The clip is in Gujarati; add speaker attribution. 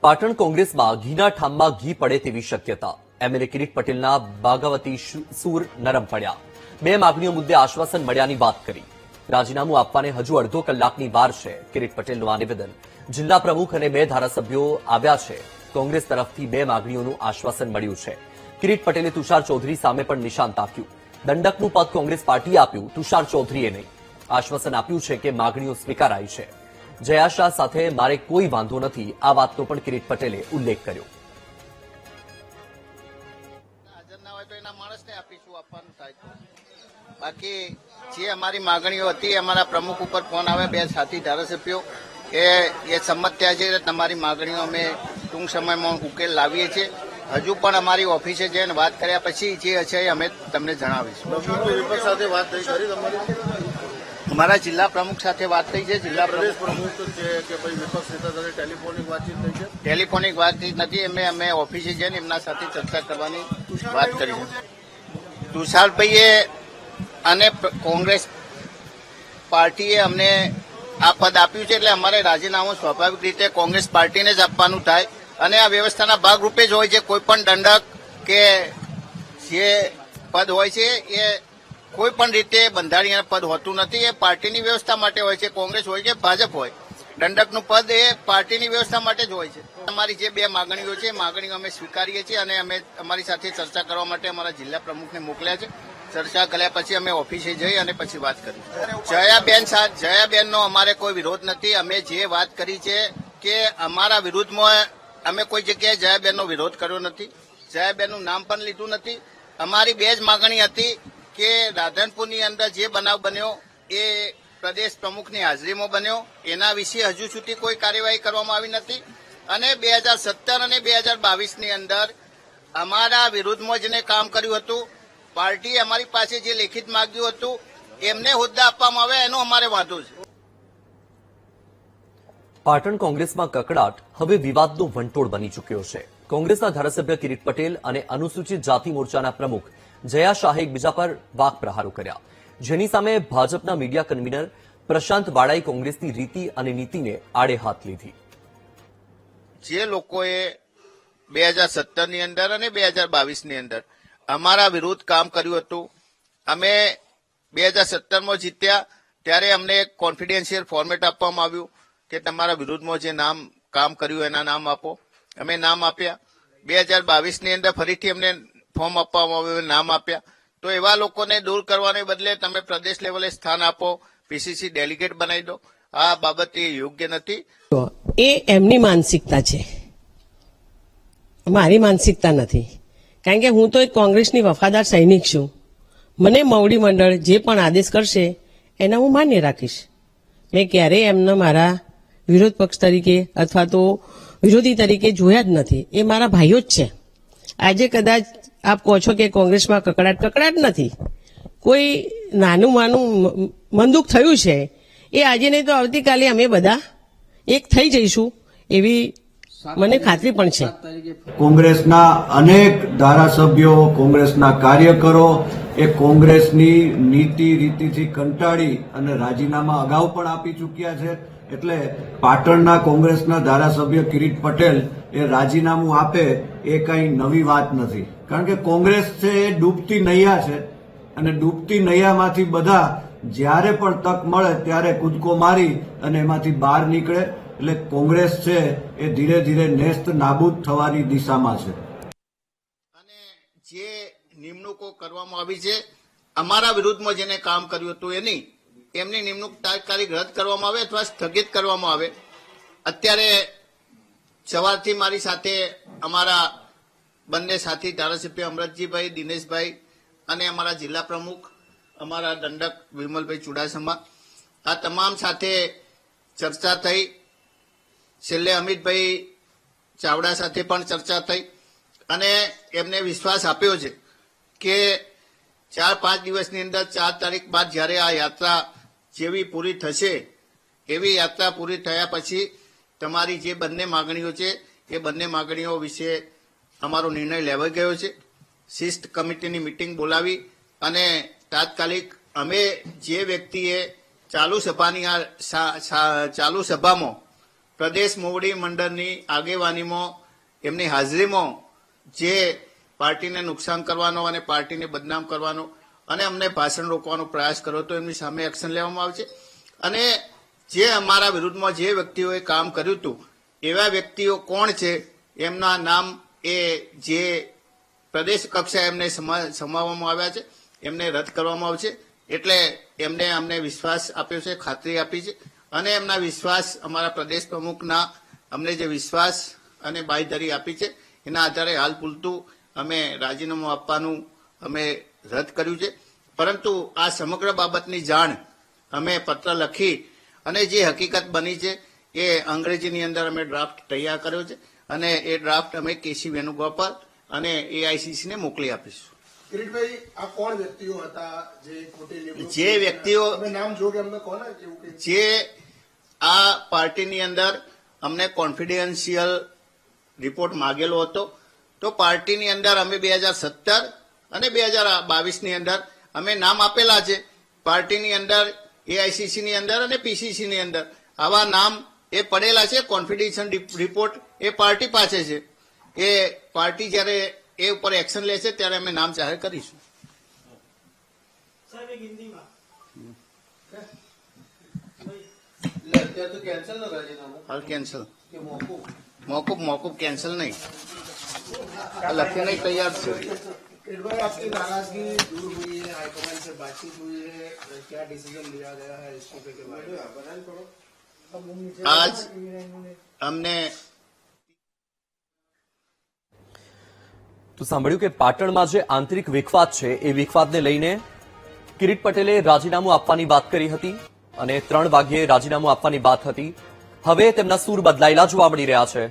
Speaker 1: પાટણ કોંગ્રેસમાં ઘીના ઠામમાં ઘી પડે તેવી શક્યતા. એમએલએ કિરીટ પટેલના બાગાવતી સૂર નરમ પડ્યા. બે માગણીઓ મુદ્દે આશ્વાસન મળ્યાની વાત કરી. રાજીનામું આપવાને હજુ અડધો કલાકની વાર છે. કિરીટ પટેલનું આ નિવેદન. જિલ્લા પ્રમુખ અને બે ધારાસભ્યો આવ્યા છે. કોંગ્રેસ તરફથી બે માગણીઓનું આશ્વાસન મળ્યું છે. કિરીટ પટેલે તુષાર ચૌધરી સામે પણ નિશાન તાક્યું. દંડકનું પદ કોંગ્રેસ પાર્ટીએ આપ્યું, તુષાર ચૌધરીએ નહીં. આશ્વાસન આપ્યું છે કે માગણીઓ સ્વીકારાઈ છે. જયા શાહ સાથે મારે કોઈ વાંધો નથી, આ વાતનો પણ કિરીટ પટેલે ઉલ્લેખ કર્યો.
Speaker 2: બાકી જે અમારી માગણીઓ હતી, અમારા પ્રમુખ ઉપર ફોન આવે, બે સાથી ધારાસભ્યો એ સંમત થયા છે. તમારી માગણીઓ અમે ટૂંક સમયમાં ઉકેલ લાવીએ છીએ. હજુ પણ અમારી ઓફિસે જઈને વાત કર્યા પછી જે છે એ અમે તમને જણાવીશું.
Speaker 3: વિપક્ષ સાથે વાત થઈ કરી તમારી?
Speaker 2: અમારા જિલ્લા પ્રમુખ સાથે વાત થઈ છે. જિલ્લા
Speaker 3: પ્રદેશ પ્રમુખ છે કે ભાઈ વિપક્ષ નેતા સાથે ટેલિફોનિક વાતચીત થઈ છે?
Speaker 2: ટેલિફોનિક વાતચીત નથી. અમે ઓફિસે જઈને એમના સાથે ચર્ચા કરવાની વાત કરી છે. તુષારભાઈએ અને કોંગ્રેસ પાર્ટીએ અમને આ પદ આપ્યું છે, એટલે અમારે રાજીનામું સ્વાભાવિક રીતે કોંગ્રેસ પાર્ટીને જ આપવાનું થાય અને આ વ્યવસ્થાના ભાગરૂપે જ હોય છે. કોઈ પણ દંડક કે જે પદ હોય છે એ કોઈ પણ રીતે બંધારણીય પદ હોતું નથી. એ પાર્ટીની વ્યવસ્થા માટે હોય છે. કોંગ્રેસ હોય કે ભાજપ હોય, દંડકનું પદ એ પાર્ટીની વ્યવસ્થા માટે જ હોય છે. અમારી જે બે માગણીઓ છે, માગણીઓ અમે સ્વીકારીએ છીએ અને અમે અમારી સાથે ચર્ચા કરવા માટે અમારા જિલ્લા પ્રમુખને મોકલ્યા છે. ચર્ચા કર્યા પછી અમે ઓફિસે જઈ અને પછી વાત કરી. જયાબેનનો અમારે કોઈ વિરોધ નથી. અમે જે વાત કરી છે કે અમારા વિરુદ્ધમાં અમે કોઈ જગ્યાએ જયાબેનનો વિરોધ કર્યો નથી. જયાબેનનું નામ પણ લીધું નથી. અમારી બે જ માગણી હતી કે રાધનપુરની અંદર જે બનાવ બન્યો એ પ્રદેશ પ્રમુખની હાજરીમાં બન્યો, એના વિશે હજુ સુધી કોઈ કાર્યવાહી કરવામાં આવી નથી. અને 2017 અને 2022ની અંદર અમારા વિરુદ્ધમાં જેને કામ કર્યું હતું, પાર્ટી અમારી પાસે જે લેખિત માંગ્યું હતું એમને હોદ્દા આપવામાં આવે, એનો અમારે વાંધો છે.
Speaker 1: પાટણ કોંગ્રેસમાં કકડાટ હવે વિવાદનો વંટોળ બની ચૂક્યો છે. કોંગ્રેસના ધારાસભ્ય કિરીટ પટેલ અને અનુસૂચિત જાતિ મોરચાના પ્રમુખ જયા શાહે એકબીજા પર વાક પ્રહારો કર્યા, જેની સામે ભાજપના મીડિયા કન્વીનર પ્રશાંત વાળાએ કોંગ્રેસની રીતિ અને નીતિને આડે હાથ લીધી.
Speaker 2: જે લોકોએ 2017ની અંદર અને 2022ની અંદર અમારા વિરુદ્ધ કામ કર્યું હતું, અમે 2017માં જીત્યા ત્યારે અમને એક કોન્ફિડેન્શિયલ ફોર્મેટ આપવામાં આવ્યું કે તમારા વિરુદ્ધમાં જે નામ કામ કર્યું એના નામ આપો. અમે નામ આપ્યા. 2022ની અંદર ફરીથી અમને ફોર્મ આપવામાં આવ્યું, નામ આપ્યા. તો એવા લોકોને દૂર કરવાને બદલે તમે પ્રદેશ લેવલે સ્થાન આપો, પીસીસી ડેલિગેટ બનાવી દો. આ બાબત એ યોગ્ય નથી.
Speaker 4: એ એમની માનસિકતા છે, મારી માનસિકતા નથી. કારણ કે હું તો એક કોંગ્રેસની વફાદાર સૈનિક છું. મને મવડી મંડળ જે પણ આદેશ કરશે એના હું માન્ય રાખીશ. મેં ક્યારેય એમને મારા વિરોધ પક્ષ તરીકે અથવા તો વિરોધી તરીકે જોયા જ નથી. એ મારા ભાઈઓ જ છે. આજે કદાચ આપ કહો છો કે કોંગ્રેસમાં કકડાટ નથી. કોઈ નાનું માનું મનદુખ થયું છે, એ આજે નહીં તો આવતીકાલે અમે બધા એક થઈ જઈશું એવી મને ખાતરી પણ છે.
Speaker 5: કોંગ્રેસના અનેક ધારાસભ્યો, કોંગ્રેસના કાર્યકરો એ કોંગ્રેસની નીતિ રીતિથી કંટાળી અને રાજીનામા અગાઉ પણ આપી ચૂક્યા છે. એટલે પાટણના કોંગ્રેસના ધારાસભ્ય કિરીટ પટેલ એ રાજીનામું આપે એ કઈ નવી વાત નથી. કારણ કે કોંગ્રેસ છે એ ડૂબતી નૈયા છે અને ડૂબતી નૈયામાંથી બધા જ્યારે પણ તક મળે ત્યારે કૂદકો મારી અને એમાંથી બહાર નીકળે. એટલે કોંગ્રેસ છે એ ધીરે ધીરે નેસ્ત નાબૂદ થવાની દિશામાં છે.
Speaker 2: અને જે નિમણૂકો કરવામાં આવી છે, અમારા વિરુદ્ધમાં જેને કામ કર્યું હતું એમની નિમણૂક તાત્કાલિક રદ કરવામાં આવે અથવા સ્થગિત કરવામાં આવે. અત્યારે સવારથી મારી સાથે અમારા બંને સાથી ધારાસભ્ય અમરતજીભાઈ, દિનેશભાઈ અને અમારા જિલ્લા પ્રમુખ અમારા દંડક વિમલભાઈ ચુડાસમા, આ તમામ સાથે ચર્ચા થઈ. છેલ્લે અમિતભાઈ ચાવડા સાથે પણ ચર્ચા થઈ અને એમને વિશ્વાસ આપ્યો છે કે 4-5 દિવસની અંદર 4 તારીખ બાદ જ્યારે આ યાત્રા જેવી પૂરી થશે, એવી યાત્રા પૂરી થયા પછી તમારી જે બંને માગણીઓ છે એ બંને માગણીઓ વિશે અમારો નિર્ણય લેવાઈ ગયો છે. શિસ્ત કમિટીની મિટિંગ બોલાવી અને તાત્કાલિક અમે જે વ્યક્તિએ ચાલુ સભામાં પ્રદેશ મોવડી મંડળની આગેવાનીમાં એમની હાજરીમાં જે પાર્ટીને નુકસાન કરવાનો અને પાર્ટીને બદનામ કરવાનો અને અમને ભાષણ રોકવાનો પ્રયાસ કર્યો તો એમની સામે એક્શન લેવામાં આવશે. અને જે અમારા વિરુદ્ધમાં જે વ્યક્તિઓએ કામ કર્યું હતું એવા વ્યક્તિઓ કોણ છે એમના નામ એ જે પ્રદેશ કક્ષાએ એમને સમાવવામાં આવ્યા છે એમને રદ કરવામાં આવશે. એટલે એમને અમને વિશ્વાસ આપ્યો છે, ખાતરી આપી છે અને એમના વિશ્વાસ અમારા પ્રદેશ પ્રમુખના અમને જે વિશ્વાસ અને બાંયધરી આપી છે એના આધારે હાલ પૂરતું અમે રાજીનામું આપવાનું અમે રદ કર્યું છે. પરંતુ આ સમગ્ર બાબતની જાણ અમે પત્ર લખી અને જે હકીકત બની છે એ અંગ્રેજીની અંદર અમે ડ્રાફ્ટ તૈયાર કર્યો છે અને એ ડ્રાફ્ટ અમે કેસી વેણુગોપાલ અને એઆઈસીસીને મોકલી આપીશું.
Speaker 3: કિરીટભાઈ, આ કોણ વ્યક્તિઓ હતા જે ખોટી નિમણૂક
Speaker 2: જે વ્યક્તિઓ
Speaker 3: તમે નામ જો કે અમને કોને કેવું કે
Speaker 2: જે આ પાર્ટીની અંદર અમને કોન્ફિડેન્શિયલ રિપોર્ટ માગેલો હતો તો પાર્ટીની અંદર અમે 2017 અને 2022ની અંદર અમે નામ આપેલા છે. પાર્ટીની અંદર એઆઈસીસીની અંદર અને પીસીસીની અંદર આવા નામ એ પડેલા છે. કોન્ફિડેન્શિયલ રિપોર્ટ એ પાર્ટી પાસે છે. એ પાર્ટી જ્યારે એ ઉપર એક્શન લેશે ત્યારે અમે નામ જાહેર કરીશું. હાલ કેન્સલ મોકૂફ કેન્સલ નહીં, લખીને તૈયાર છે.
Speaker 3: किरीटभाई, आपकी नाराजगी दूर हुई है, हाईकमान से बातचीत हुई है, क्या डिसीजन लिया गया है इस्तीफे के बारे में?
Speaker 2: आज અમને
Speaker 1: તો સાંભળ્યું કે પાટણમાં જે આંતરિક વિખવાદ છે એ વિખવાદને લઈને કિરીટ પટેલે રાજીનામું આપવાની વાત કરી હતી અને 3 વાગ્યે રાજીનામું આપવાની વાત હતી. હવે તેમના સૂર બદલાયેલા જોવા મળી રહ્યા છે.